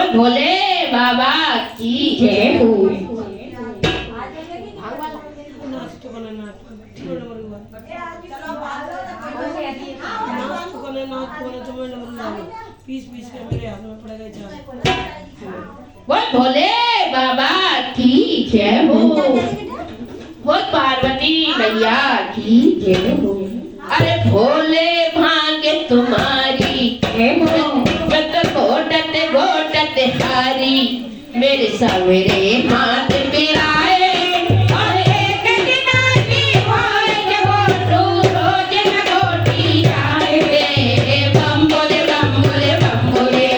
बोल भोले बाबा की जय हो। बोल भोले बाबा की जय हो। बोल पार्वती मैया की जय हो। अरे भोले भांगे तुम्हारी जय हो। मैं तो घोटत घोटत हारी मेरे सवेरे हाथ पिराए और एक जनानी होए जो रोज न घोटी जाए। बम बोले बम बोले बम बोले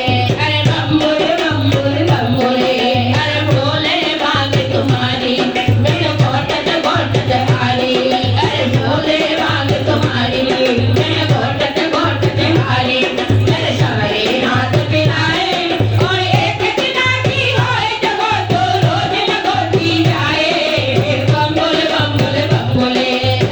अरे बम बोले बम बोले बम बोले। अरे भोले भांगे तुम्हारी मैं तो घोटत घोटत हारी। अरे भोले भांगे तुम्हारी मैं घोटत घोटत हारी मेरे सवेरे हाथ पिराए और एक जनानी होए जो रोज न घोटी जाए। बम बोले बम बोले बम बोले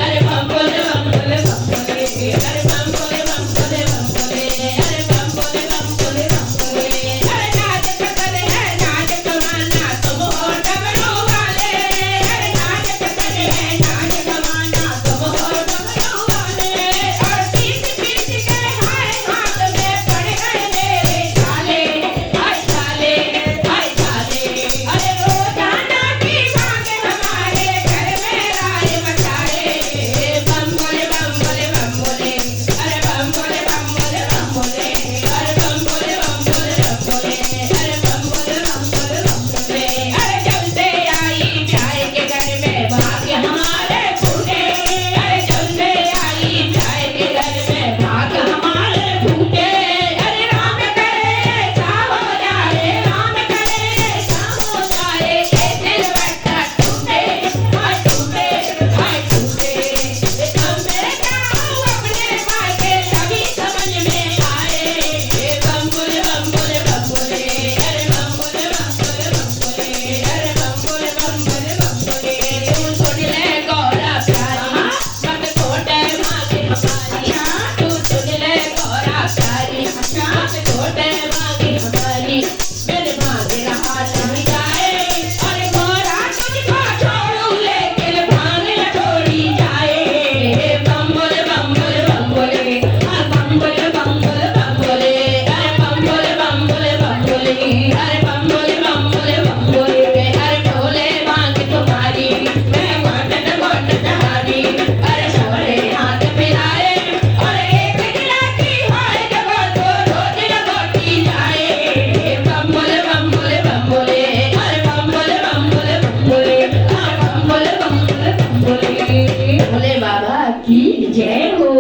अरे बम बोले बम बोले बम बोले अरे बम बोले बम बोले बम बोले अरे बम बोले बम बोले बम बोले। अरे नाच करे है नाच कमाना तुम हो डमरू वाले। अरे नाच करे है नाच कमाना तुम हो डमरू वाले। और पीस पीस के हाय हाथ में पड़ गए मेरे छाले हाय छाले हाय छाले। अरे रोजाना की मांगे हमारे घर में राय मचाए। बम बोले बम बोले बम बोले अरे बम बोले बम बोले बम बोले अरे बम बोले बम बोले बम बोले अरे बम बोले बम बोले बम बोले। अरे जब से आई प्यारे के घर में भाग्य हमारे फूटे। अरे जब से आई प्यारे के घर में भाग्य हमारे फूटे। अरे राम करे ऐसा हो जाए राम करे ऐसा हो जाए। ये दिल बट्टा टूटे हाय टूटे हाय टूटे। कब मैं जाऊं अपने मायके तभी समझ में आए। बम बोले बम बोले बम बोले अरे बम बोले बम बोले बम बोले अरे बम बोले बम बोले बम बोले। तू सुन ले गौरा प्यारी मत छोटे मांगे हमारी। तू सुन ले गौरा प्यारी मत छोटे मांगे हमारी मेरे मांगे रहा नहीं जाए। अरे गौरा तुझको छोड़ू लेकिन भांग न छोड़ी जाए। बम बोले बम बोले बम बोले अरे बम बोले बम बोले बम बोले अरे बम बोले बम बोले बम बोले अरे बम बोले बम बोले बम बोले। अरे भोले भांगे तुम्हारी मैं घोटत घोटत हारी। अरे सवरे हाथ पिराए और एक गिलासी होए जगह तो रोज न घोटी जाए। बम बोले बम बोले बम बोले अरे बम बोले बम बोले बम बोले अरे बम बोले बम बोले बम बोले। भोले बाबा की जय हो।